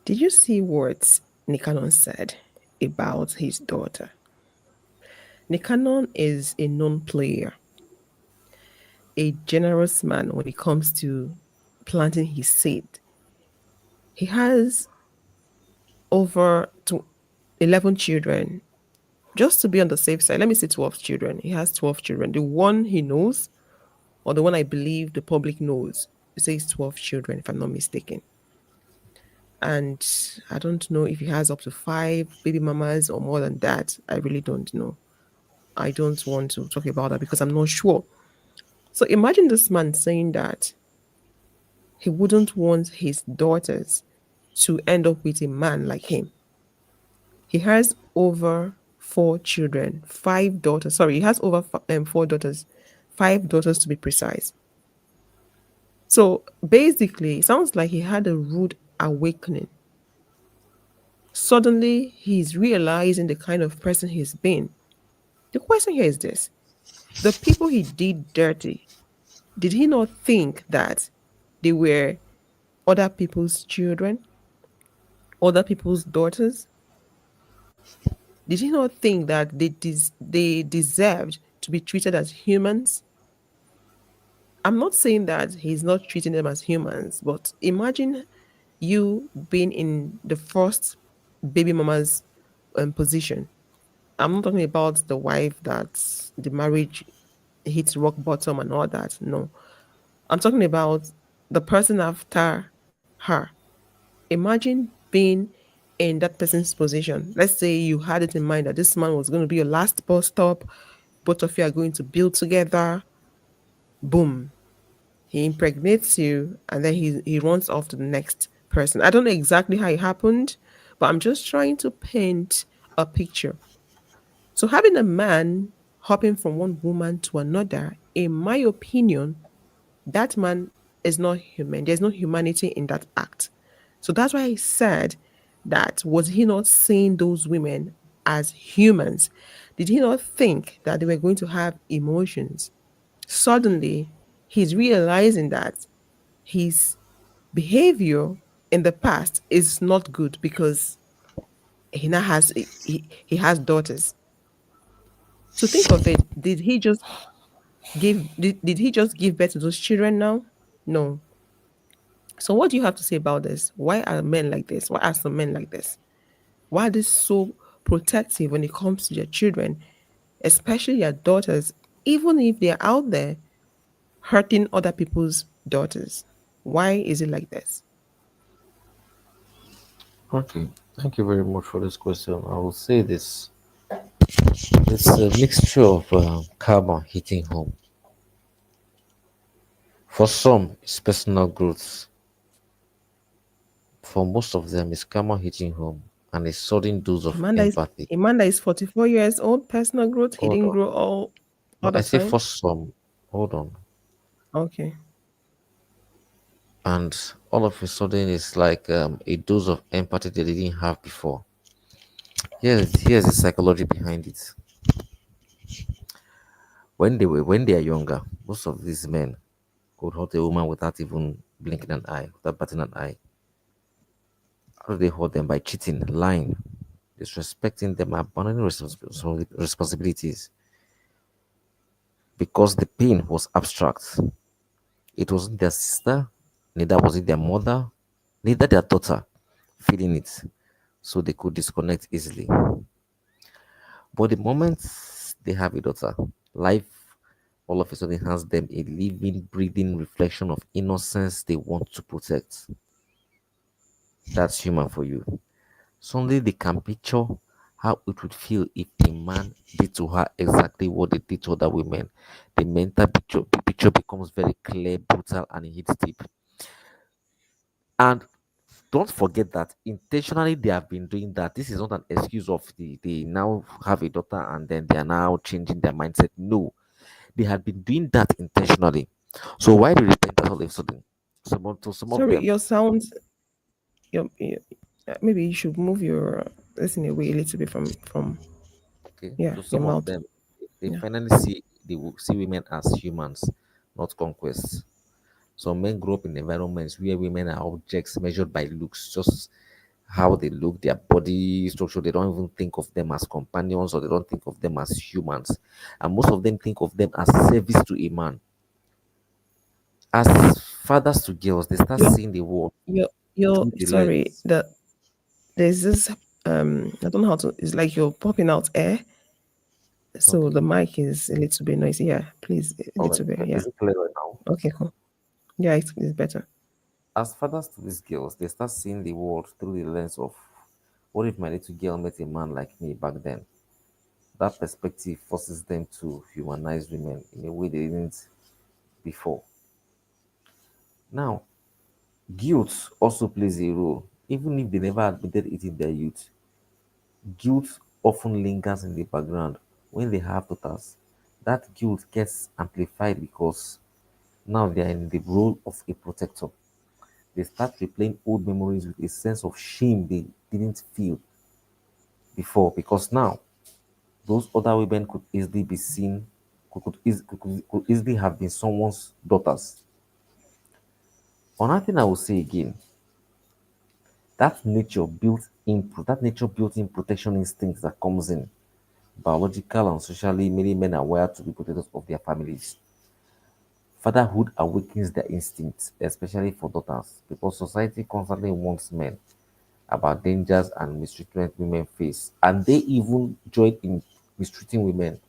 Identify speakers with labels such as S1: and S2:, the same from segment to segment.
S1: Did you see what Nikanon said about his daughter? Nikanon is a known player, a generous man when it comes to planting his seed. He has over 11 children. Just to be on the safe side, let me say 12 children. He has 12 children. The one he knows, or the one I believe the public knows, it says 12 children, if I'm not mistaken. And I don't know if he has up to five baby mamas or more than that. I really don't know. I don't want to talk about that because I'm not sure. So imagine this man saying that he wouldn't want his daughters to end up with a man like him. He has over four children, five daughters. Sorry, he has over four daughters, five daughters to be precise. So basically, it sounds like he had a rude awakening. Suddenly, he's realizing the kind of person he's been. The question here is this: the people he did dirty, did he not think that they were other people's children, other people's daughters? Did he not think that they deserved to be treated as humans? I'm not saying that he's not treating them as humans, but imagine you being in the first baby mama's position. I'm not talking about the wife that the marriage hits rock bottom and all that. No, I'm talking about the person after her. Imagine being in that person's position. Let's say you had it in mind that this man was going to be your last bus stop. Both of you are going to build together. Boom. He impregnates you and then he runs off to the next person. I don't know exactly how it happened, but I'm just trying to paint a picture. So having a man hopping from one woman to another, in my opinion, that man is not human. There's no humanity in that act. So that's why I said that was he not seeing those women as humans? Did he not think that they were going to have emotions? Suddenly, he's realizing that his behavior in the past is not good because he now has he has daughters. So think of it. Did he just give birth to those children now? No. So what do you have to say about this? Why are men like this? Why are some men like this? Why are they so protective when it comes to their children, especially their daughters, even if they're out there hurting other people's daughters? Why is it like this?
S2: Okay, thank you very much for this question. I will say this: it's a mixture of karma hitting home. For some, it's personal growth. For most of them, it's karma hitting home and a sudden dose of empathy.
S1: A man that is 44 years old, personal growth, he
S2: Hold
S1: didn't
S2: on.
S1: grow
S2: No,
S1: all the
S2: I say
S1: time.
S2: for some. Hold on.
S1: Okay.
S2: And all of a sudden, it's like a dose of empathy they didn't have before. Here's the psychology behind it. When they are younger, most of these men could hurt a woman without even blinking an eye, without batting an eye. How do they hurt them? By cheating, lying, disrespecting them, abandoning responsibilities, because the pain was abstract. It wasn't their sister, neither was it their mother, neither their daughter feeling it, so they could disconnect easily. But the moment they have a daughter, life all of a sudden hands them a living, breathing reflection of innocence they want to protect. That's human for you. Suddenly they can picture how it would feel if a man did to her exactly what they did to other women. The picture becomes very clear, brutal, and it hits deep. And don't forget that intentionally they have been doing that. This is not an excuse of they now have a daughter and then they are now changing their mindset. No, they had been doing that intentionally. So why do repentance all of a sudden? Some of
S1: Sorry,
S2: them,
S1: your sound, your maybe you should move your listen away a little bit from
S2: okay,
S1: yeah,
S2: to
S1: your
S2: some of
S1: mouth.
S2: them, they
S1: Yeah.
S2: finally see women as humans, not conquests. Some men grow up in environments where women are objects measured by looks, just how they look, their body structure. They don't even think of them as companions, or they don't think of them as humans. And most of them think of them as service to a man. As fathers to girls, they start
S1: You're
S2: seeing the world
S1: you're
S2: through the
S1: sorry.
S2: lens.
S1: There's this I don't know how to. It's like you're popping out air, so
S2: Okay.
S1: the mic is a little bit noisy. Yeah, please, a
S2: All right.
S1: little bit. Yeah.
S2: Is it clear right now?
S1: Okay, cool. Yeah, it's better.
S2: As fathers to these girls, they start seeing the world through the lens of, what if my little girl met a man like me back then? That perspective forces them to humanize women in a way they didn't before. Now, guilt also plays a role. Even if they never admitted it in their youth, guilt often lingers in the background. When they have daughters, that guilt gets amplified because now they are in the role of a protector. They start replaying old memories with a sense of shame they didn't feel before, because now those other women could easily be seen, could easily have been someone's daughters. Another thing I will say again, that nature built in protection instinct that comes in, biological and socially, many men are wired to be protectors of their families. Fatherhood awakens their instincts, especially for daughters, because society constantly warns men about dangers and mistreatment women face, and they even join in mistreating women.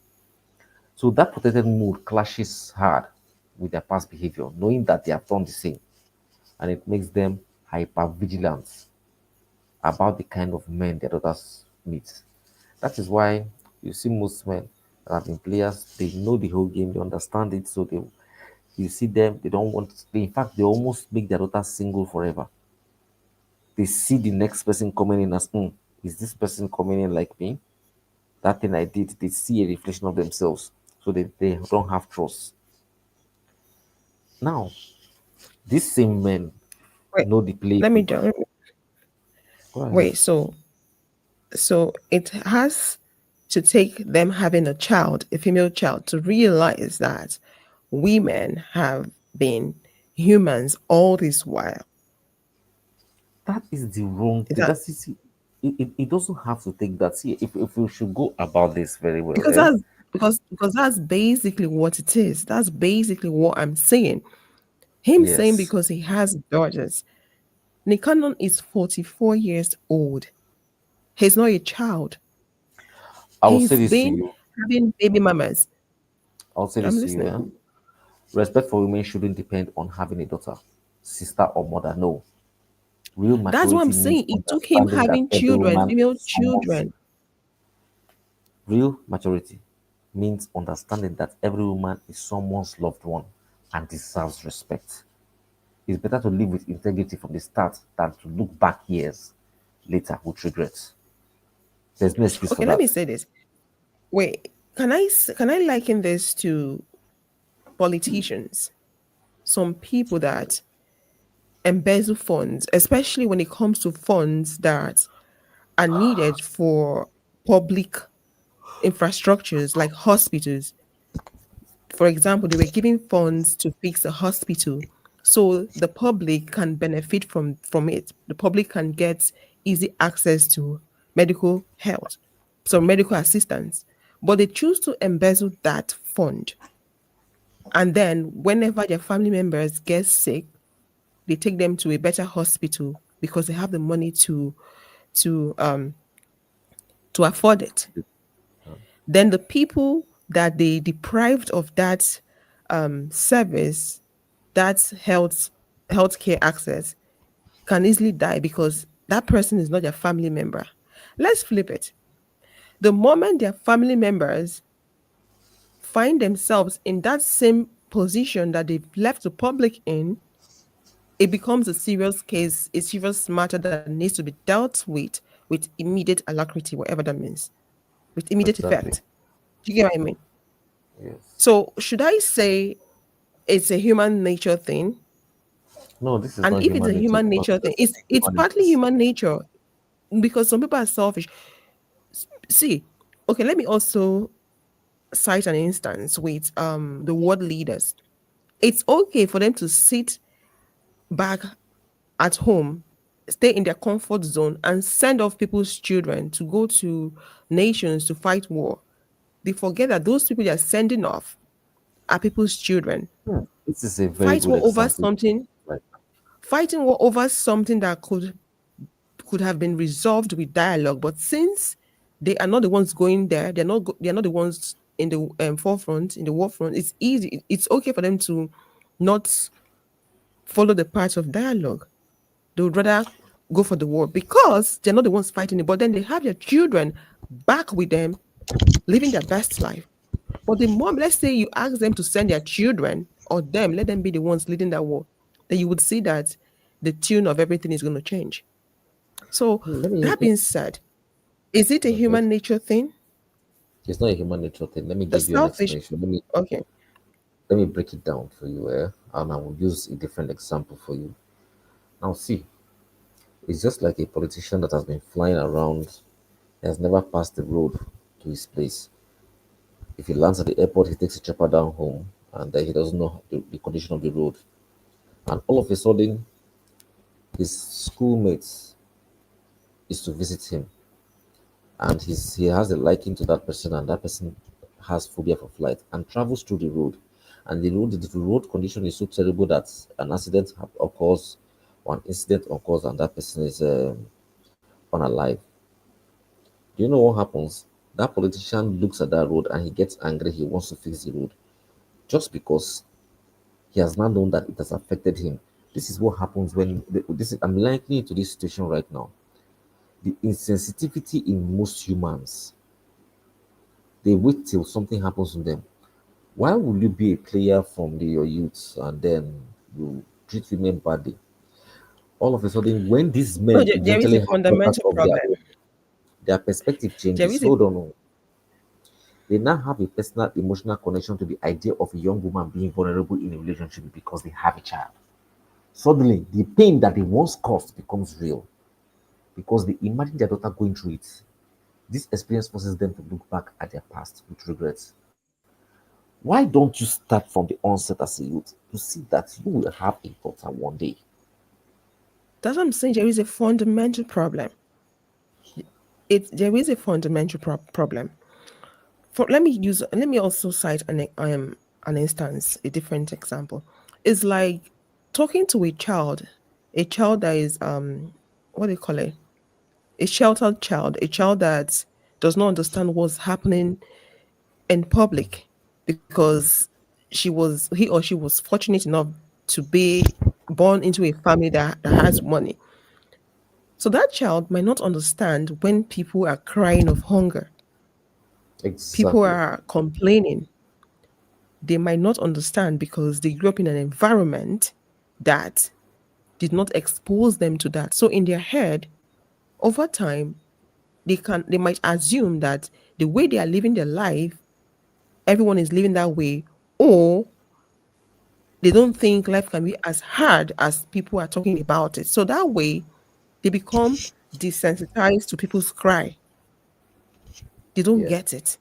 S2: So that protected mood clashes hard with their past behavior, knowing that they have done the same, and it makes them hyper vigilant about the kind of men their daughters meet. That is why you see most men that have been players, they know the whole game, they understand it, so they, you see them, they don't want, they, in fact, they almost make their daughters single forever. They see the next person coming in as, is this person coming in like me? That thing I did, they see a reflection of themselves, so they don't have trust. Now, these same men
S1: Wait,
S2: know the
S1: let me
S2: playbook.
S1: jump.
S2: Go ahead.
S1: Wait, so it has to take them having a child, a female child, to realize that women have been humans all this while.
S2: That is the wrong
S1: Is
S2: thing.
S1: that
S2: That's it doesn't have to take that. See, if we should go about this very well,
S1: because
S2: eh?
S1: that's basically what it is. That's basically what I'm saying. Him saying
S2: Yes.
S1: because he has daughters. Nikanon is 44 years old. He's not a child.
S2: I will say
S1: He's
S2: this to
S1: been
S2: you.
S1: having baby mamas.
S2: I'll say
S1: I'm
S2: this to you,
S1: listening.
S2: eh? Respect for women shouldn't depend on having a daughter, sister, or mother. No. Real
S1: That's what I'm
S2: maturity means
S1: saying. It took him
S2: understanding that
S1: having
S2: every
S1: children,
S2: woman
S1: female
S2: is someone's.
S1: children.
S2: Real maturity means understanding that every woman is someone's loved one and deserves respect. It's better to live with integrity from the start than to look back years later with regrets. There's no excuse for
S1: Okay, let
S2: that.
S1: me say this. Wait, can I liken this to politicians? Some people that embezzle funds, especially when it comes to funds that are needed for public infrastructures like hospitals. For example, they were giving funds to fix a hospital so the public can benefit from it. The public can get easy access to medical health, so medical assistance. But they choose to embezzle that fund. And then whenever their family members get sick, they take them to a better hospital because they have the money to um to afford it. Then the people that they deprived of that service, that healthcare access, can easily die because that person is not their family member. Let's flip it. The moment their family members find themselves in that same position that they've left the public in, it becomes a serious case, a serious matter that needs to be dealt with immediate alacrity, whatever that means, with immediate
S2: Exactly.
S1: effect. Do you get what I mean?
S2: Yes.
S1: So should I say it's a human nature thing?
S2: No, this is
S1: And
S2: not
S1: if it's
S2: human
S1: a
S2: nature
S1: human
S2: because
S1: nature thing, it's
S2: human
S1: partly
S2: is.
S1: human nature because some people are selfish. See, okay, let me also cite an instance with the world leaders. It's okay for them to sit back at home stay in their comfort zone and send off people's children to go to nations to fight war. They forget that those people they are sending off are people's children.
S2: This is a very
S1: Fight
S2: good
S1: war over
S2: example.
S1: something,
S2: Right.
S1: fighting war over something that could have been resolved with dialogue. But since they are not the ones going there, they're not the ones in the forefront in the war front. It's easy. It's okay for them to not follow the path of dialogue. They would rather go for the war because they're not the ones fighting it. But then they have their children back with them, living their best life. But the mom, let's say you ask them to send their children or them, let them be the ones leading that war, then you would see that the tune of everything is going to change. So
S2: Let me.
S1: that being said, is it a
S2: Okay.
S1: human nature thing?
S2: It's not a human nature thing. Let me
S1: The
S2: give you an
S1: selfish.
S2: explanation.
S1: Okay.
S2: Let me break it down for you, and I will use a different example for you. Now, see, it's just like a politician that has been flying around, has never passed the road to his place. If he lands at the airport, he takes a chopper down home, and then he doesn't know the condition of the road. And all of a sudden, his schoolmates is to visit him, and he has a liking to that person, and that person has phobia for flight and travels through the road. And the road condition is so terrible that an accident occurs, or an incident occurs, and that person is unalive. Do you know what happens? That politician looks at that road and he gets angry. He wants to fix the road just because he has now known that it has affected him. This is what happens when I'm likening it to this situation right now. The insensitivity in most humans, they wait till something happens to them. Why would you be a player from your youth and then you treat women badly? All of a sudden, when these
S1: No,
S2: men
S1: there is
S2: eventually
S1: a
S2: have daughters
S1: fundamental
S2: of their
S1: problem.
S2: own, their perspective
S1: There
S2: changes.
S1: is a
S2: Hold on. Oh. They now have a personal emotional connection to the idea of a young woman being vulnerable in a relationship because they have a child. Suddenly, the pain that they once caused becomes real because they imagine their daughter going through it. This experience forces them to look back at their past with regrets. Why don't you start from the onset as a youth to see that you will have a daughter one day?
S1: that's what I'm saying. There is a fundamental problem. There is a fundamental problem. Let me also cite an instance, a different example. It's like talking to a child that is what do you call it? A sheltered child, a child that does not understand what's happening in public because he or she was fortunate enough to be born into a family that has money. So that child might not understand when people are crying of hunger, people
S2: Exactly.
S1: are complaining. They might not understand because they grew up in an environment that did not expose them to that. So in their head, over time, they might assume that the way they are living their life, everyone is living that way, or they don't think life can be as hard as people are talking about it. So that way, they become desensitized to people's cry. They don't
S2: Yeah,
S1: get it.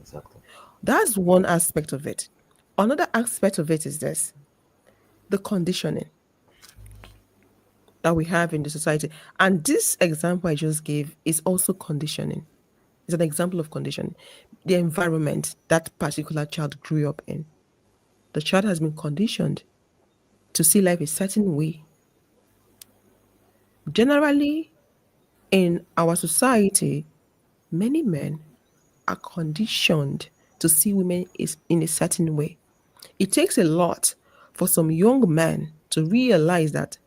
S2: exactly.
S1: That's one aspect of it. Another aspect of it is this: the conditioning that we have in the society. And this example I just gave is also conditioning. It's an example of conditioning. The environment that particular child grew up in. The child has been conditioned to see life a certain way. Generally, in our society, many men are conditioned to see women is in a certain way. It takes a lot for some young men to realize that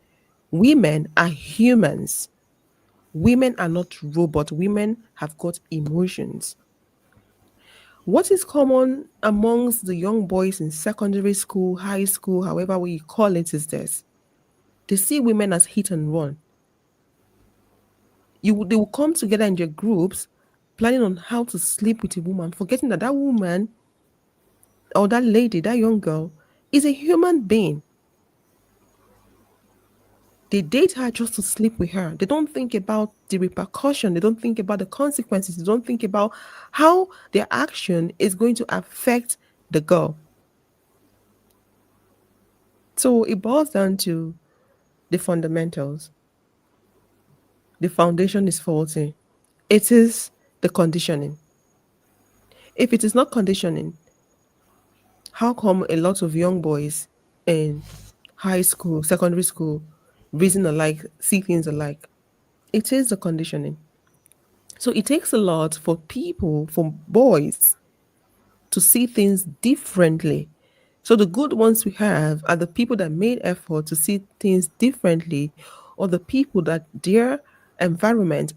S1: women are humans. Women are not robots. Women have got emotions. What is common amongst the young boys in secondary school, high school, however we call it, is this: they see women as hit and run. They will come together in their groups, planning on how to sleep with a woman, forgetting that that woman or that lady, that young girl, is a human being. They date her just to sleep with her. They don't think about the repercussion. They don't think about the consequences. They don't think about how their action is going to affect the girl. So it boils down to the fundamentals. the foundation is faulty. It is the conditioning. If it is not conditioning, how come a lot of young boys in high school, secondary school, reason alike, see things alike? It is the conditioning. So it takes a lot for people, for boys, to see things differently. So the good ones we have are the people that made effort to see things differently, or the people that their environment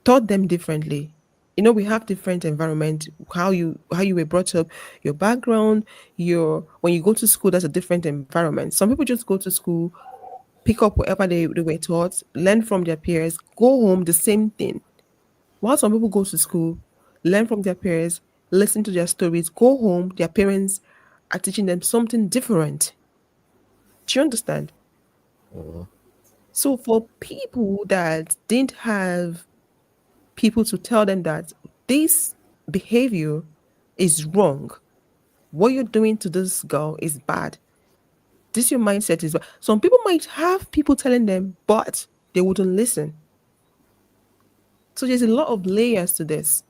S1: taught them differently. You know, we have different environment, how you were brought up, your background, your when you go to school, that's a different environment. Some people just go to school, pick up whatever they were taught, learn from their peers, go home, the same thing. While some people go to school, learn from their peers, listen to their stories, go home, their parents are teaching them something different. Do you understand?
S2: Mhm.
S1: So for people that didn't have people to tell them that this behavior is wrong, what you're doing to this girl is bad. This your mindset is bad. Some people might have people telling them, but they wouldn't listen. So there's a lot of layers to this.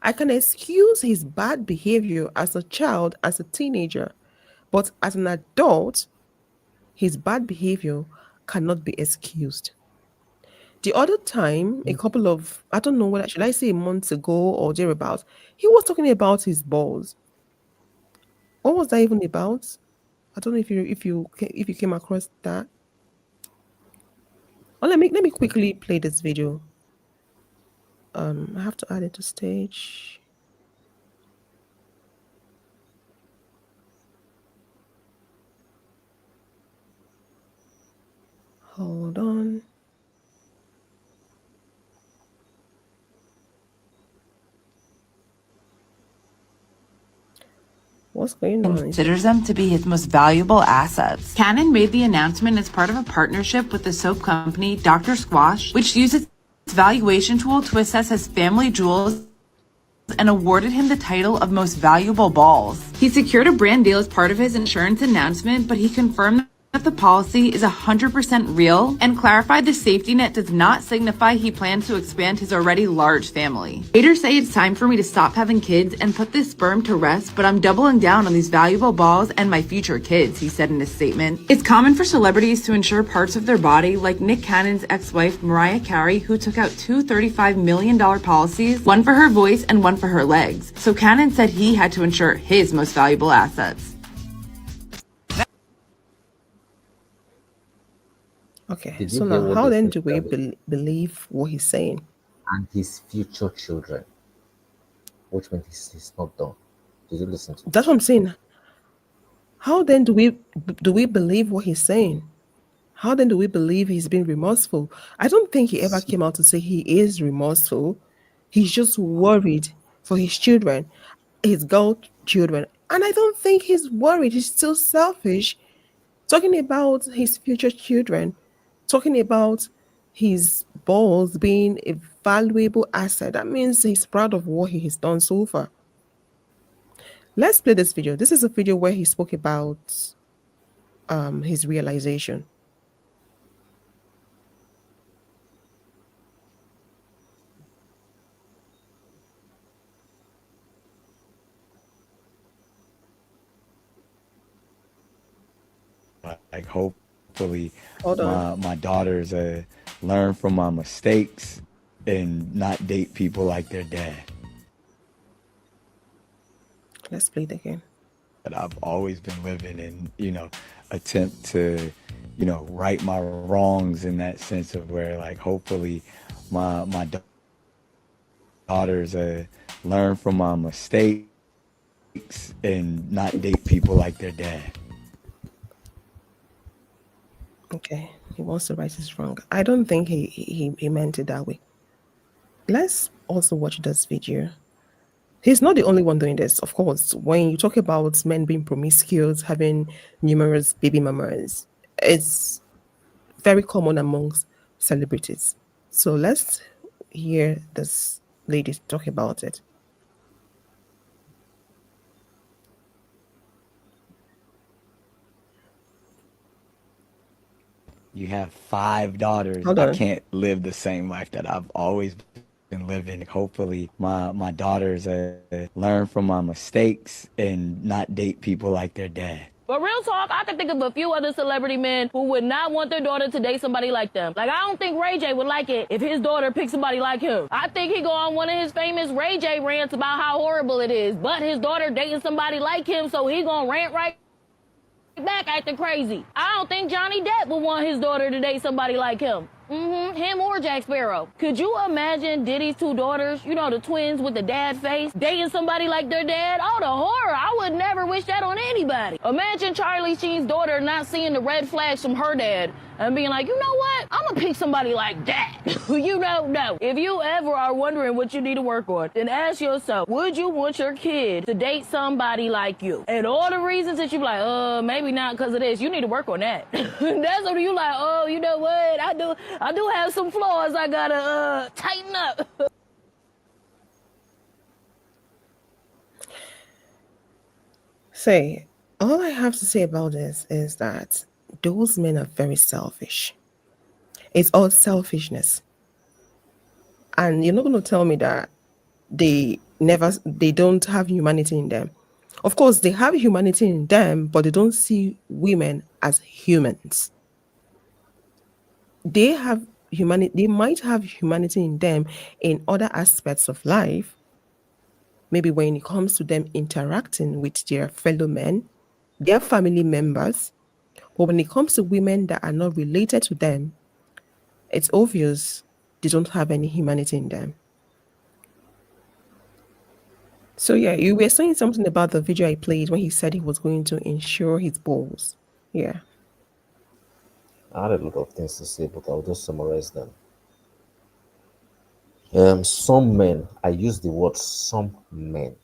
S1: I can excuse his bad behavior as a child, as a teenager, but as an adult, his bad behavior cannot be excused. The other time, a couple of, I don't know whether, should I say months ago or thereabouts, he was talking about his balls. What was that even about? I don't know if you came across that. Oh, let me quickly play this video. I have to add it to stage. Hold on. What's going on?
S3: Considers them to be his most valuable assets. Canon made the announcement as part of a partnership with the soap company Dr. Squash, which uses its valuation tool to assess his family jewels and awarded him the title of Most Valuable Balls. He secured a brand deal as part of his insurance announcement, but he confirmed that the policy is 100% real and clarified the safety net does not signify he plans to expand his already large family. Haters say it's time for me to stop having kids and put this sperm to rest, but I'm doubling down on these valuable balls and my future kids, he said in his statement. It's common for celebrities to insure parts of their body, like Nick Cannon's ex-wife Mariah Carey, who took out two $35 million policies, one for her voice and one for her legs. So Cannon said he had to insure his most valuable assets.
S1: Okay,
S2: Did you
S1: so
S2: hear
S1: now
S2: what
S1: how
S2: they
S1: then
S2: said?
S1: do we believe what he's saying?
S2: And his future children, which means he's not done. Did you listen to
S1: That's
S2: it?
S1: what I'm saying. How then do we believe what he's saying? How then do we believe he's being remorseful? I don't think he ever came out to say he is remorseful. He's just worried for his children, his girl children. And I don't think he's worried. He's still selfish. Talking about his future children, talking about his balls being a valuable asset. That means he's proud of what he has done so far. Let's play this video. This is a video where he spoke about his realization.
S4: Like hopefully
S1: Hold on.
S4: my daughters learn from my mistakes and not date people like their dad.
S1: Let's play it again.
S4: But I've always been living in, attempt to, right my wrongs in that sense of where like hopefully my daughters learn from my mistakes and not date people like their dad.
S1: Okay. He wants to right his wrong. I don't think he meant it that way. Let's also watch this video. He's not the only one doing this, of course. When you talk about men being promiscuous, having numerous baby mamas, it's very common amongst celebrities. So let's hear this lady talk about it.
S4: You have 5 daughters.
S1: Hold
S4: I
S1: on.
S4: can't live the same life that I've always been living. Hopefully, my daughters learn from my mistakes and not date people like their dad.
S5: But real talk, I can think of a few other celebrity men who would not want their daughter to date somebody like them. Like, I don't think Ray J would like it if his daughter picked somebody like him. I think he go on one of his famous Ray J rants about how horrible it is, but his daughter dating somebody like him, so he gonna rant right back acting crazy. I don't think Johnny Depp would want his daughter to date somebody like him. Him or Jack Sparrow. Could you imagine Diddy's two daughters, you know, the twins with the dad face, dating somebody like their dad? Oh, the horror. I would never wish that on anybody. Imagine Charlie Sheen's daughter not seeing the red flags from her dad and being like, you know what? I'm gonna pick somebody like that. You don't know. If you ever are wondering what you need to work on, then ask yourself, would you want your kid to date somebody like you? And all the reasons that you be like, maybe not because of this, you need to work on that. That's when you like, oh, you know what? I do have some flaws I gotta tighten up.
S1: Say, all I have to say about this is that those men are very selfish. It's all selfishness. And you're not going to tell me that they don't have humanity in them. Of course, they have humanity in them, but they don't see women as humans. They have humanity, they might have humanity in them in other aspects of life, maybe when it comes to them interacting with their fellow men, their family members. But when it comes to women that are not related to them, it's obvious they don't have any humanity in them. So yeah, you were saying something about the video I played when he said he was going to insure his balls. Yeah.
S2: I had a lot of things to say, but I'll just summarize them. Some men, I use the word some men,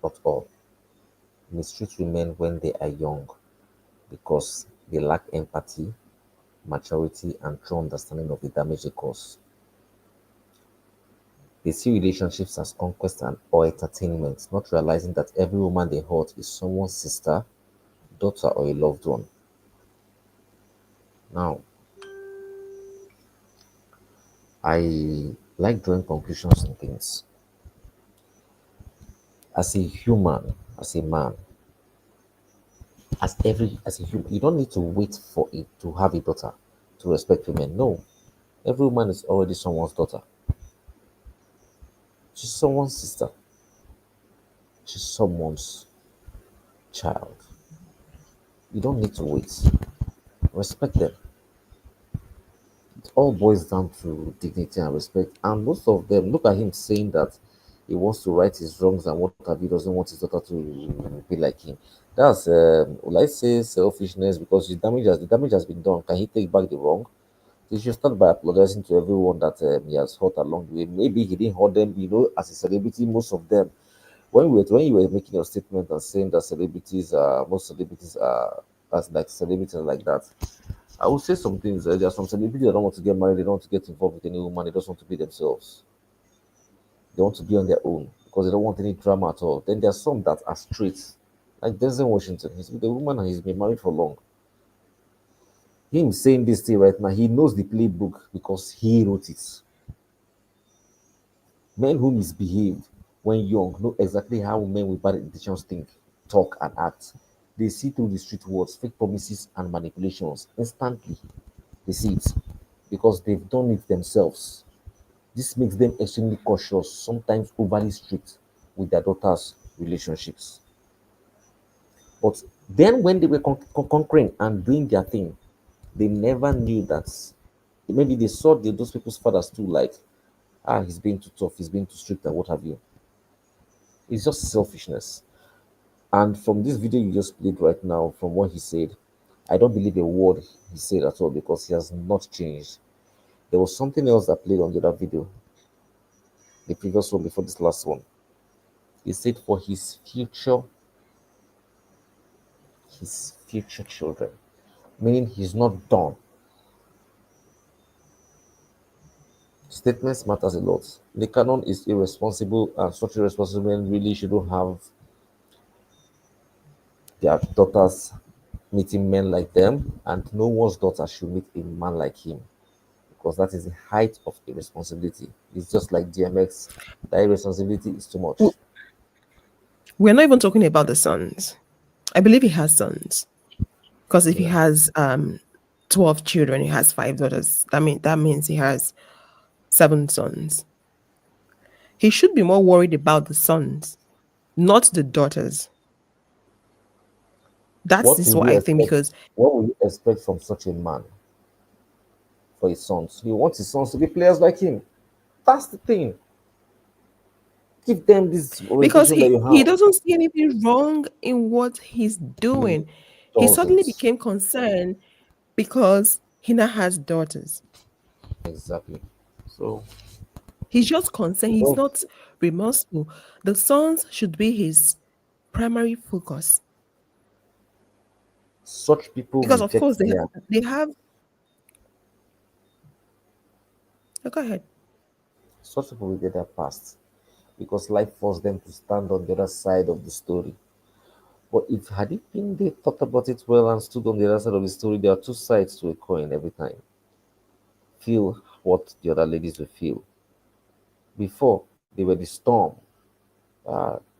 S2: not all, mistreat women when they are young because they lack empathy, maturity, and true understanding of the damage they cause. They see relationships as conquest and or entertainment, not realizing that every woman they hurt is someone's sister, daughter, or a loved one. Now, I like drawing conclusions on things. As a human, as a man, as a human, you don't need to wait for it to have a daughter to respect women. No, every woman is already someone's daughter. She's someone's sister. She's someone's child. You don't need to wait. Respect them. It all boils down to dignity and respect. And most of them look at him saying that he wants to right his wrongs and what have he doesn't want his daughter to be like him. That's will I say selfishness because the damage has been done. Can he take back the wrong? He should start by apologizing to everyone that he has hurt along the way. Maybe he didn't hurt them, as a celebrity, most of them. When you were making your statement and saying that most celebrities are as like celebrities like that, I would say some things. There are some celebrities that don't want to get married, they don't want to get involved with any woman, they just want to be themselves. They want to be on their own because they don't want any drama at all. Then there are some that are straight, like Denzel Washington. He's with a woman and he's been married for long. Him saying this thing right now, he knows the playbook because he wrote it. Men who misbehave when young know exactly how men with bad intentions think, talk, and act. They see through the street words, fake promises, and manipulations instantly. They see it because they've done it themselves. This makes them extremely cautious, sometimes overly strict with their daughters' relationships. But then, when they were conquering and doing their thing, they never knew that maybe they saw those people's fathers too, like, he's being too tough, he's being too strict, and what have you. It's just selfishness. And from this video you just played right now, from what he said, I don't believe a word he said at all because he has not changed. There was something else that played on the other video, the previous one before this last one. He said for his future children, meaning he's not done. Statements matters a lot. The canon is irresponsible, and such irresponsible men really shouldn't have their daughters meeting men like them, and no one's daughter should meet a man like him because that is the height of irresponsibility. It's just like DMX. That irresponsibility is too
S1: W-
S2: much.
S1: We're not even talking about the sons. I believe he has sons because if he
S2: Yeah.
S1: has 12 children, he has 5 daughters. That means he has 7 sons. He should be more worried about the sons, not the daughters. That
S2: What
S1: is
S2: will
S1: what
S2: you
S1: I think
S2: expect?
S1: because
S2: What will you expect from such a man for his sons? He wants his sons to be players like him. That's the thing. Give them this
S1: because
S2: orientation that
S1: he
S2: you
S1: he
S2: have.
S1: doesn't see anything wrong in what he's
S2: He
S1: doing. He suddenly
S2: doesn't.
S1: became concerned because he now has daughters.
S2: Exactly. So,
S1: He's just concerned. He's
S2: no,
S1: not remorseful. The sons should be his primary focus
S2: such people
S1: because, of
S2: reject
S1: course, they
S2: their
S1: they have. Oh, go ahead.
S2: such people reject their past because life forced them to stand on the other side of the story. But if had it been they thought about it well and stood on the other side of the story, there are two sides to a coin every time. Feel what the other ladies will feel. Before they were the storm,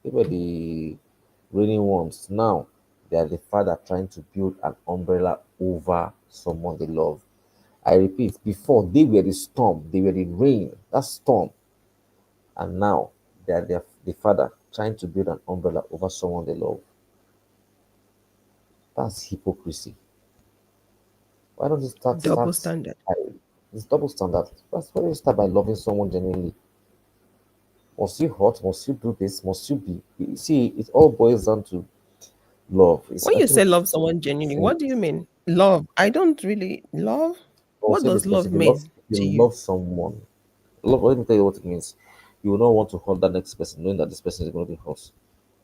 S2: they were the raining ones. Now they are the father trying to build an umbrella over someone they love. I repeat, before they were the storm, they were the rain, that storm, and now they are the father trying to build an umbrella over someone they love. That's hypocrisy. Why don't you
S1: Double
S2: start?
S1: standard.
S2: I, it's double standard. That's why you start by loving someone genuinely. Must you hurt? Must you do this? Must you be? See, it all boils down to love. It's
S1: When you
S2: actually
S1: say love someone genuinely,
S2: saying
S1: what do you mean? Love. I don't really love.
S2: or
S1: What
S2: say
S1: does
S2: this person.
S1: love
S2: If you love,
S1: mean
S2: if
S1: to
S2: you
S1: you?
S2: love someone, love. Let me tell you what it means. You will not want to hurt that next person, knowing that this person is going to be hurt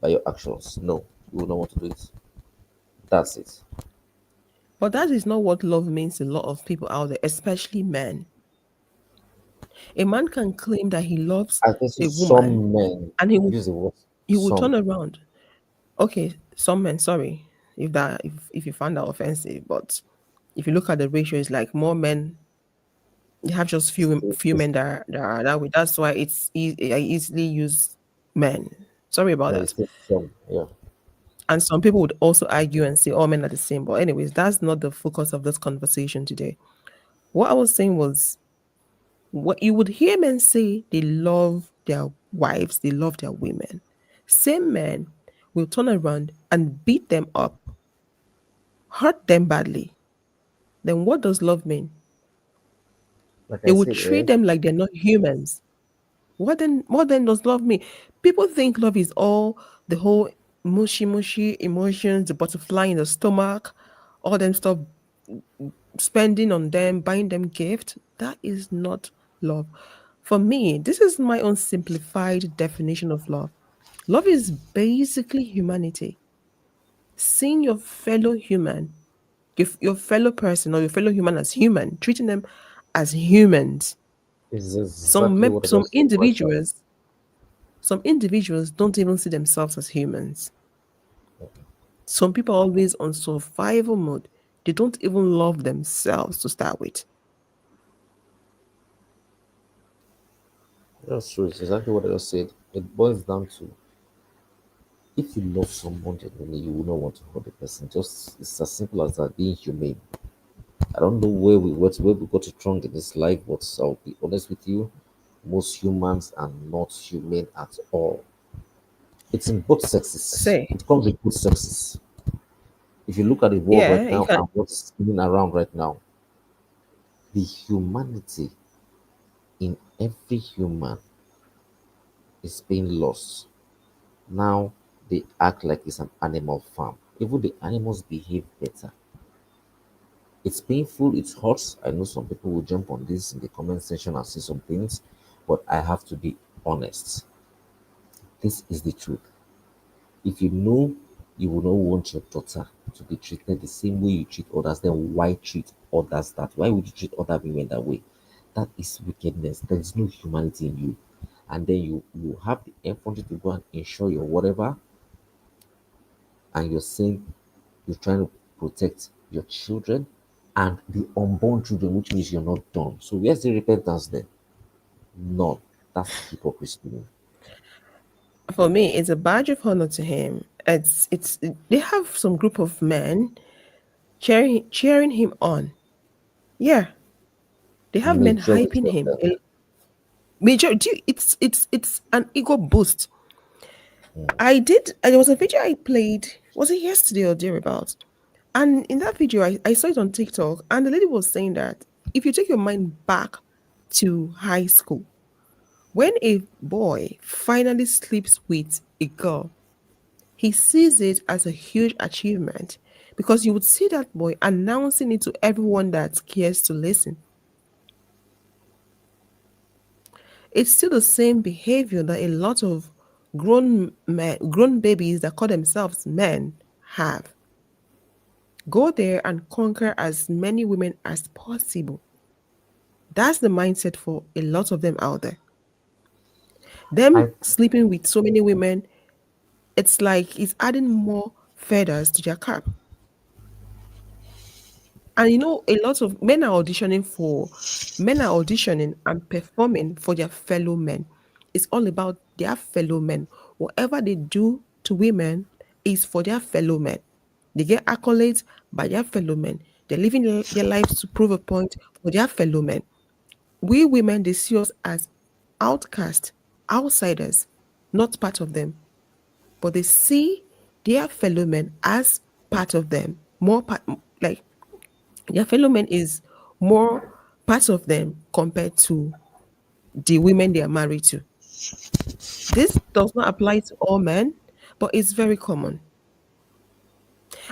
S2: by your actions. No, you will not want to do it. That's it.
S1: But that is not what love means to a lot of people out there, especially men. A man can claim that he loves
S2: I can see
S1: a woman
S2: some men
S1: and
S2: use the word
S1: he will
S2: some.
S1: turn around. Okay, some men, sorry if you found that offensive, but if you look at the ratio, it's like more men. You have just few
S2: It's,
S1: men that are that way. That's why I easily use men. Sorry about
S2: no,
S1: that.
S2: it's some. Yeah.
S1: And some people would also argue and say all men are the same. But anyways, that's not the focus of this conversation today. What I was saying was what you would hear men say they love their wives, they love their women. Same men will turn around and beat them up, hurt them badly. Then what does love mean?
S2: Like
S1: They
S2: I
S1: would
S2: said,
S1: treat them like they're not humans. What then does love mean? People think love is all the whole mushy mushy emotions, the butterfly in the stomach, all them stuff, spending on them, buying them gift. That is not love. For me, this is my own simplified definition of love. Love is basically humanity. Seeing your fellow human, your fellow person or your fellow human as human, treating them as humans.
S2: it's
S1: Some
S2: exactly
S1: mem-
S2: what I
S1: some
S2: just said right now.
S1: individuals Some individuals don't even see themselves as humans. Some people are always on survival mode. They don't even love themselves to start with.
S2: That's true. It's exactly what I just said. It boils down to if you love someone genuinely, you will not want to hurt the person. Just it's as simple as that. Being humane. I don't know where we got it wrong in this life, but I'll be honest with you. Most humans are not humane at all. It's in both sexes.
S1: Say,
S2: It comes with both sexes. If you look at the world
S1: yeah,
S2: right
S1: you
S2: now
S1: can.
S2: and what's spinning around right now, the humanity in every human is being lost. Now they act like it's an animal farm. Even the animals behave better. It's painful, it hurts. I know some people will jump on this in the comment section and say some things, but I have to be honest. This is the truth. If you know you will not want your daughter to be treated the same way you treat others, then why treat others that? Why would you treat other women that way? That is wickedness. There is no humanity in you. And then you have the effort to go and ensure your whatever, and you're saying you're trying to protect your children and the unborn children, which means you're not done. So where's the repentance then? None. That's hypocrisy to me.
S1: For me, it's a badge of honor to him. They have some group of men cheering him on. Yeah, they have men
S2: Majority
S1: hyping
S2: of
S1: him.
S2: them.
S1: Majority, it's an ego boost. There was a video I played, was it yesterday or thereabouts? And in that video, I saw it on TikTok, and the lady was saying that if you take your mind back to high school, when a boy finally sleeps with a girl, he sees it as a huge achievement because you would see that boy announcing it to everyone that cares to listen. It's still the same behavior that a lot of grown babies that call themselves men have. Go there and conquer as many women as possible. That's the mindset for a lot of them out there.
S2: I
S1: Them sleeping with so many women, it's like it's adding more feathers to their cap. And a lot of men are auditioning and performing for their fellow men. It's all about their fellow men. Whatever they do to women is for their fellow men. They get accolades by their fellow men. They're living their lives to prove a point for their fellow men. We women, they see us as outcasts, outsiders, not part of them. But they see their fellow men as part of them. More part, like their fellow men is more part of them compared to the women they are married to. This does not apply to all men, but it's very common.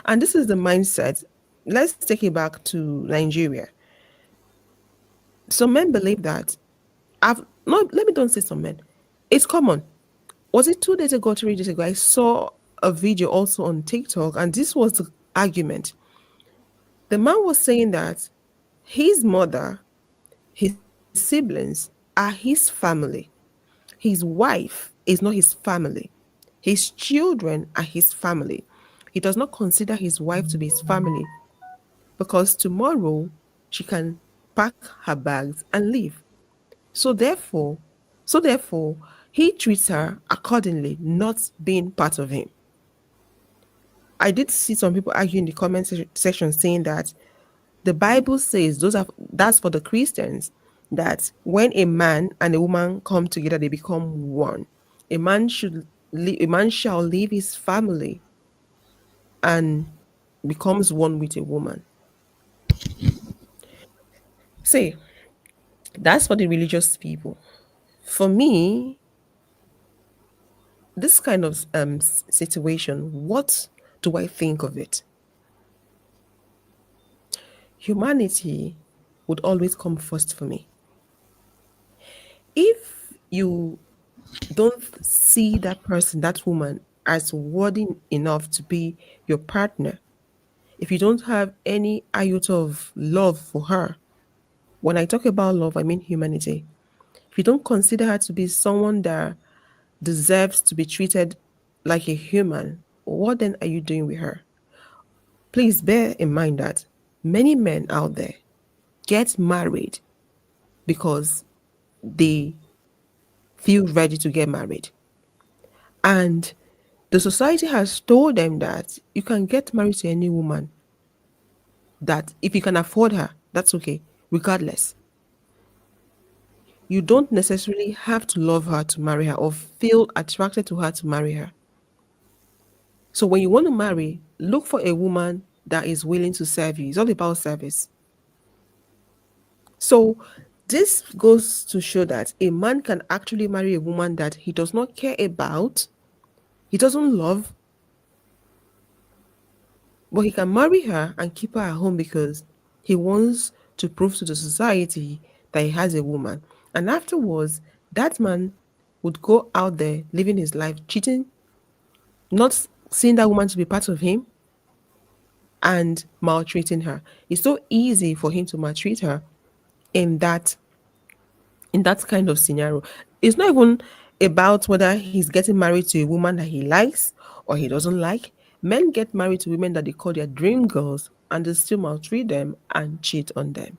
S1: And this is the mindset. Let's take it back to Nigeria. Some men believe that I've not let me don't say some men. It's common. Was it 2 days ago, 3 days ago? I saw a video also on TikTok, and this was the argument. The man was saying that his mother, his siblings are his family. His wife is not his family. His children are his family. He does not consider his wife to be his family because tomorrow she can pack her bags and leave. So therefore, so therefore, he treats her accordingly, not being part of him. I did see some people argue in the section saying that the Bible says that's for the Christians that when a man and a woman come together, they become one. A man shall leave his family and becomes one with a woman. See, that's for the religious people. For me, this kind of situation, what do I think of it? Humanity would always come first for me. If you don't see that person, that woman, as worthy enough to be your partner, if you don't have any iota of love for her, when I talk about love, I mean humanity. If you don't consider her to be someone that deserves to be treated like a human, what then are you doing with her? Please bear in mind that many men out there get married because they feel ready to get married. And the society has told them that you can get married to any woman, that if you can afford her, that's okay, regardless. You don't necessarily have to love her to marry her or feel attracted to her to marry her. So when you want to marry, look for a woman that is willing to serve you. It's all about service. So this goes to show that a man can actually marry a woman that he does not care about, he doesn't love, but he can marry her and keep her at home because he wants to prove to the society that he has a woman. And afterwards, that man would go out there living his life cheating, not seeing that woman to be part of him, and maltreating her. It's so easy for him to maltreat her in that kind of scenario. It's not even about whether he's getting married to a woman that he likes or he doesn't like. Men get married to women that they call their dream girls and they still maltreat them and cheat on them.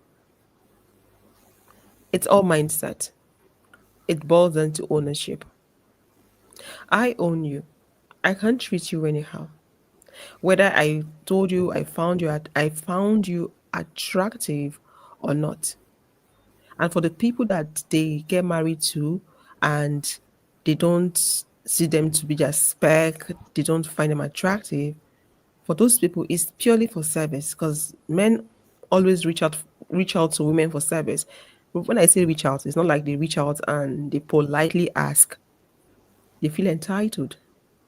S1: It's all mindset. It boils down to ownership. I own you. I can't treat you anyhow. Whether I told you I found you attractive or not. And for the people that they get married to and they don't see them to be their spec, they don't find them attractive, for those people it's purely for service because men always reach out to women for service. But when I say reach out, it's not like they reach out and they politely ask. They feel entitled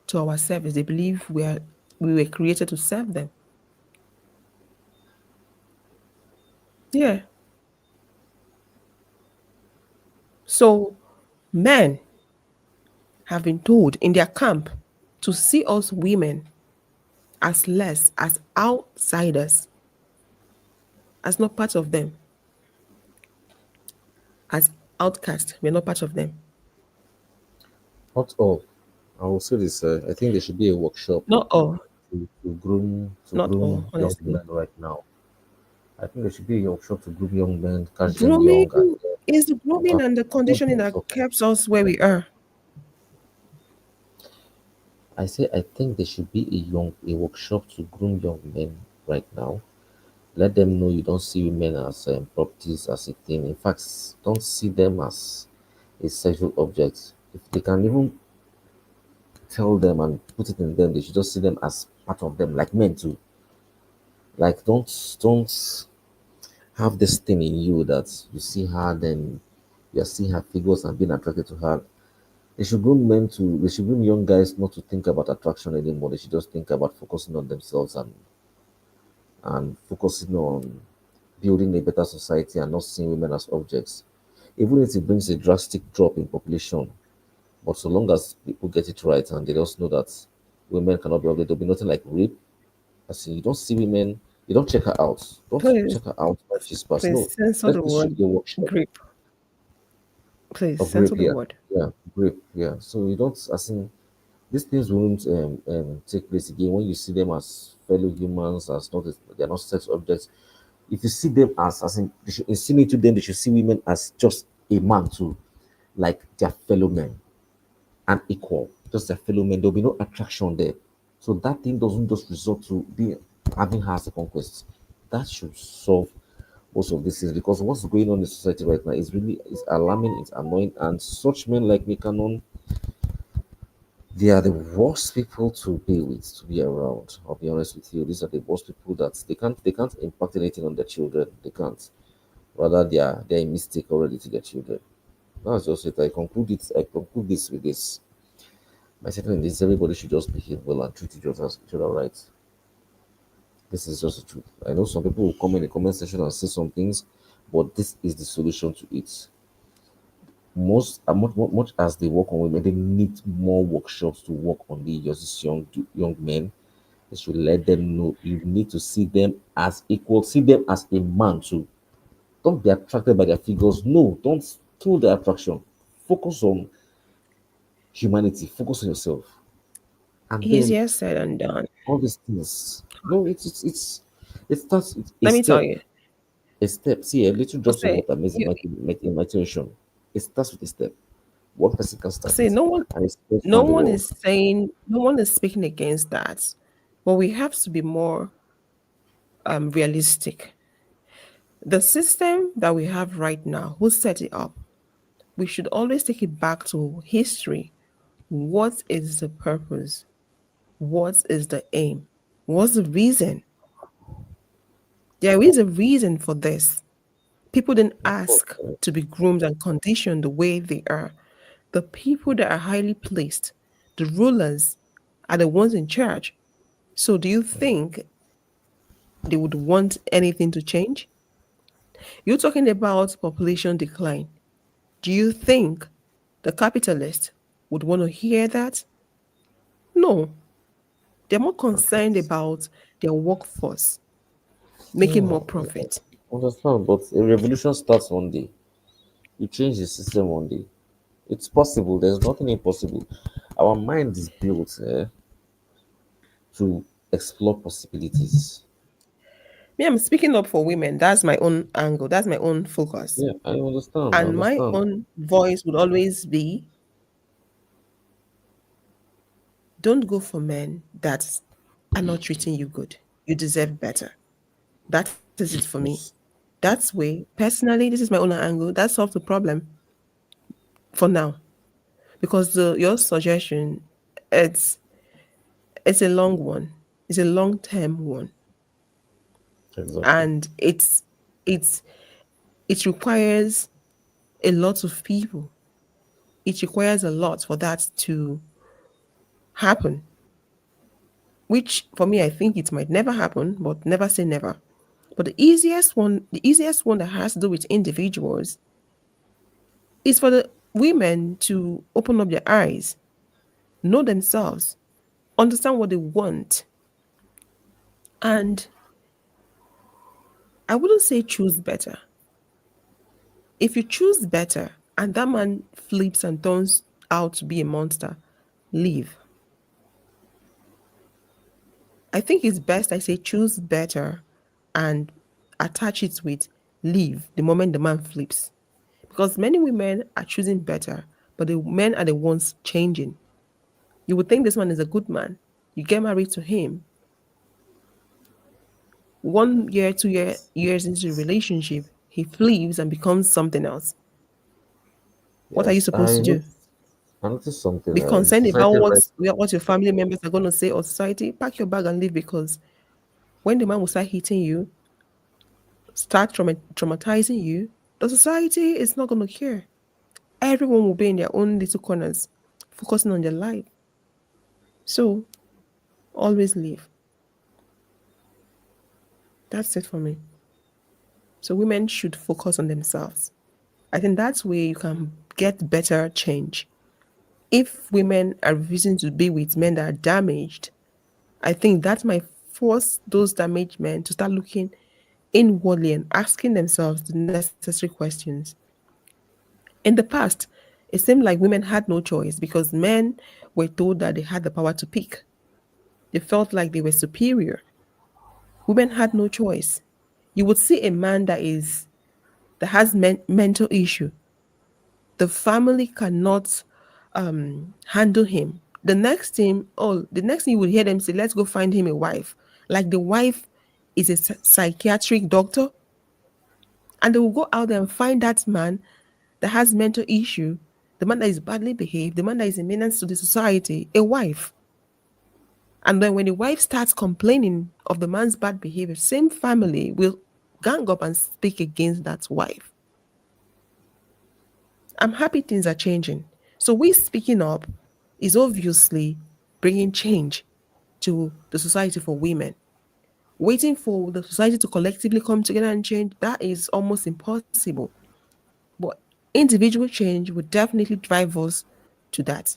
S1: to our service. They believe we were created to serve them. Yeah. So men have been told in their camp to see us women as less, as outsiders, as not part of them, as outcast. We're not part of them.
S2: Not all. I will say this. I think there should be a workshop
S1: Not all.
S2: to
S1: Not all,
S2: groom young
S1: honestly.
S2: men right now. I think there should be a workshop to groom young men, catch them
S1: Grooming
S2: young, and
S1: is the grooming
S2: uh,
S1: and the
S2: help
S1: conditioning
S2: them
S1: that
S2: suffer.
S1: keeps us where we are.
S2: I say I think there should be a workshop to groom young men right now. Let them know you don't see women as properties as a thing. In fact, don't see them as a sexual object. If they can even tell them and put it in them, they should just see them as part of them, like men too. Like don't have this thing in you that you see her, then you see her figures and being attracted to her. They should groom young guys not to think about attraction anymore. They should just think about focusing on themselves and focusing on building a better society and not seeing women as objects. Even if it brings a drastic drop in population, but so long as people get it right and they just know that women cannot be objects, there'll be nothing like rape. As in, you don't see women, you don't check her out. Don't
S1: Please,
S2: check her out by she's past. No,
S1: please censor
S2: let
S1: the
S2: this should
S1: word
S2: be a workshop
S1: grape. Please
S2: of
S1: censor
S2: rape.
S1: the
S2: Yeah,
S1: word.
S2: yeah, rape. Yeah. So you don't, as in, these things won't take place again when you see them as fellow humans, as not they're not sex objects. If you see them as in they should insinuate to them, they should see women as just a man too, like their fellow men and equal, just their fellow men. There'll be no attraction there. So that thing doesn't just result to be having her as a conquest. That should solve most of these things because what's going on in society right now is alarming, it's annoying, and such men like Mikanon, they are the worst people to be with, to be around. I'll be honest with you. These are the worst people that they can't impact anything on their children. They can't. Rather, they are a mistake already to their children. That's just it. I conclude this with this. My statement is everybody should just behave well and treat each other right. This is just the truth. I know some people will come in the comment section and say some things, but this is the solution to it. Much as they work on women, they need more workshops to work on these young men. They should let them know you need to see them as equal, see them as a man too. Don't be attracted by their figures. No, don't throw the attraction. Focus on humanity. Focus on yourself, and then
S1: Easier said than done.
S2: all these things. No, it starts with a
S1: Let me tell
S2: step.
S1: you.
S2: A step. See, a little
S1: I
S2: drops of
S1: say
S2: water makes
S1: you
S2: make imagination. It starts with a step. One person can start
S1: say
S2: it,
S1: no one
S2: and it spreads
S1: no
S2: around the
S1: one
S2: world.
S1: is saying no one is speaking against that. But we have to be more realistic. The system that we have right now, who set it up? We should always take it back to history. What is the purpose? What is the aim? What's the reason? There is a reason for this. People didn't
S2: Of course,
S1: ask to be groomed and conditioned the way they are. The people that are highly placed, the rulers, are the ones in charge. So, do you think they would want anything to change? You're talking about population decline. Do you think the capitalists would want to hear that? No. They're more concerned about their workforce making more
S2: no,
S1: profit.
S2: understand, but a revolution starts one day. You change the system one day. It's possible. There's nothing impossible. Our mind is built. to explore possibilities.
S1: Me, I'm speaking up for women. That's my own angle. That's my own focus.
S2: Yeah, I understand. I
S1: And my
S2: understand.
S1: own voice would always be, don't go for men that are not treating you good. You deserve better. That is it for me.
S2: Yes.
S1: That's way, personally, this is my own angle. That solves the problem for now. Because your suggestion, it's it's a long one. It's a long term one.
S2: Exactly.
S1: And it's it requires a lot of people. It requires a lot for that to happen. Which for me I think it might never happen, but never say never. But the easiest one that has to do with individuals is for the women to open up their eyes, know themselves, understand what they want, and I wouldn't say choose better. If you choose better and that man flips and turns out to be a monster, leave. I think it's best I say choose better and attach it with leave the moment the man flips. Because many women are choosing better, but the men are the ones changing. You would think this man is a good man. You get married to him. 1 year, 2 years into the relationship, he flips and becomes something else. What are you
S2: Yes,
S1: supposed to do?
S2: I noticed something.
S1: Be concerned about
S2: Society right.
S1: what your family members are going to say or society? Pack your bag and leave, because when the man will start hitting you, start traumatizing you, the society is not going to care. Everyone will be in their own little corners, focusing on their life. So always leave. That's it for me. So women should focus on themselves. I think that's where you can get better change. If women are refusing to be with men that are damaged, I think that might force those damaged men to start looking inwardly and asking themselves the necessary questions. In the past, it seemed like women had no choice because men were told that they had the power to pick. They felt like they were superior. Women had no choice. You would see a man that has mental issue. The family cannot handle him. The next thing you would hear them say, let's go find him a wife. Like the wife is a psychiatric doctor, and they will go out there and find that man that has mental issue, the man that is badly behaved, the man that is a menace to the society, a wife. And then when the wife starts complaining of the man's bad behavior, same family will gang up and speak against that wife. I'm happy things are changing. So we speaking up is obviously bringing change to the society for women. Waiting for the society to collectively come together and change, that is almost impossible. But individual change would definitely drive us to that.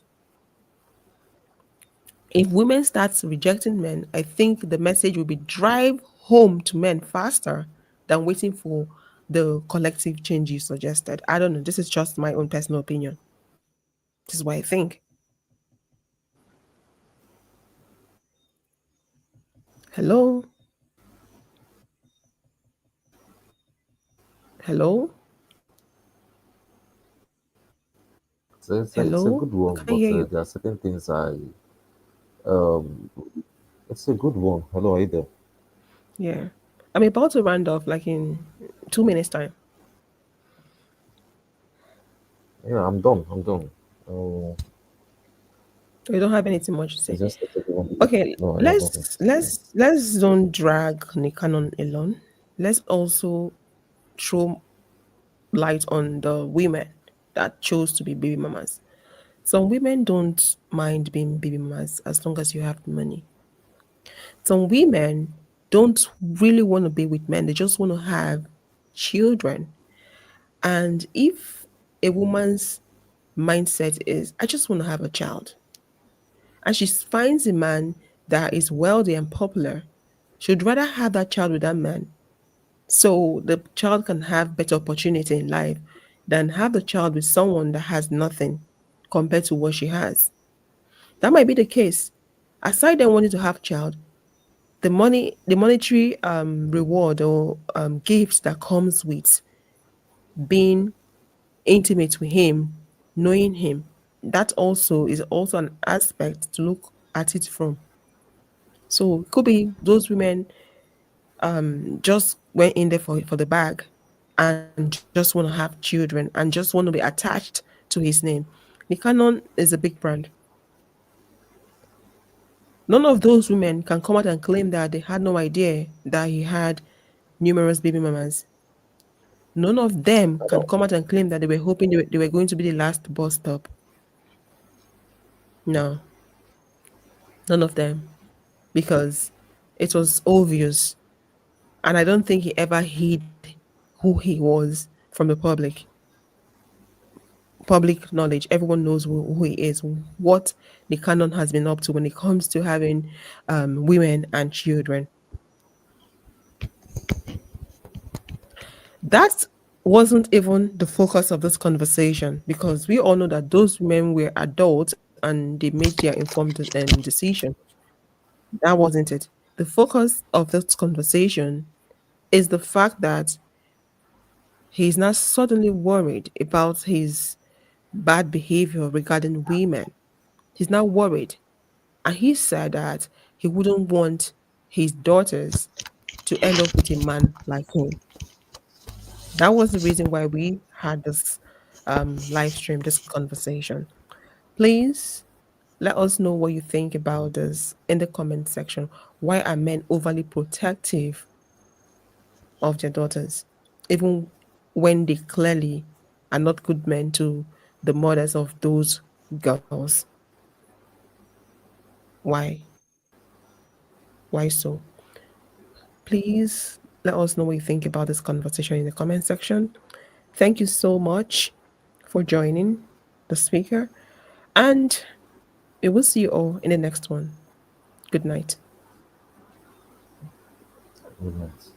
S1: If women start rejecting men, I think the message will be drive home to men faster than waiting for the collective change you suggested. I don't know. This is just my own personal opinion. This is what I think. Hello? Hello?
S2: It's a
S1: Hello?
S2: good
S1: I
S2: one,
S1: can't
S2: but
S1: hear you.
S2: there are certain things um, it's a good one. Hello, are you there?
S1: Yeah. I'm about to round off like in 2 minutes time.
S2: Yeah, I'm done. I'm done. Uh,
S1: So you don't have anything much to
S2: it's
S1: say.
S2: just that everyone.
S1: Okay,
S2: No, I have nothing.
S1: let's don't drag Nikanon alone. Let's also throw light on the women that chose to be baby mamas. Some women don't mind being baby mamas as long as you have the money. Some women don't really want to be with men, they just want to have children. And if a woman's mindset is, I just want to have a child, and she finds a man that is wealthy and popular, she'd rather have that child with that man so the child can have better opportunity in life than have the child with someone that has nothing compared to what she has. That might be the case. Aside them wanting to have child, the monetary reward or gifts that comes with being intimate with him, knowing him, that also is also an aspect to look at it from. So it could be those women just went in there for the bag and just want to have children and just want to be attached to his name. Nick Cannon is a big brand. None of those women can come out and claim that they had no idea that he had numerous baby mamas. None of them can come out and claim that they were hoping they were going to be the last bus stop. No, none of them. Because it was obvious. And I don't think he ever hid who he was from the public. Public knowledge. Everyone knows who he is, what the canon has been up to when it comes to having women and children. That wasn't even the focus of this conversation because we all know that those women were adults and they made their informed decision. That wasn't it. The focus of this conversation is the fact that he's not suddenly worried about his bad behavior regarding women. He's not worried. And he said that he wouldn't want his daughters to end up with a man like him. That was the reason why we had this live stream, this conversation. Please let us know what you think about this in the comment section. Why are men overly protective of their daughters, even when they clearly are not good men to the mothers of those girls? Why? Why so? Please let us know what you think about this conversation in the comment section. Thank you so much for joining the speaker, and we will see you all in the next one. Good night.
S2: Good night.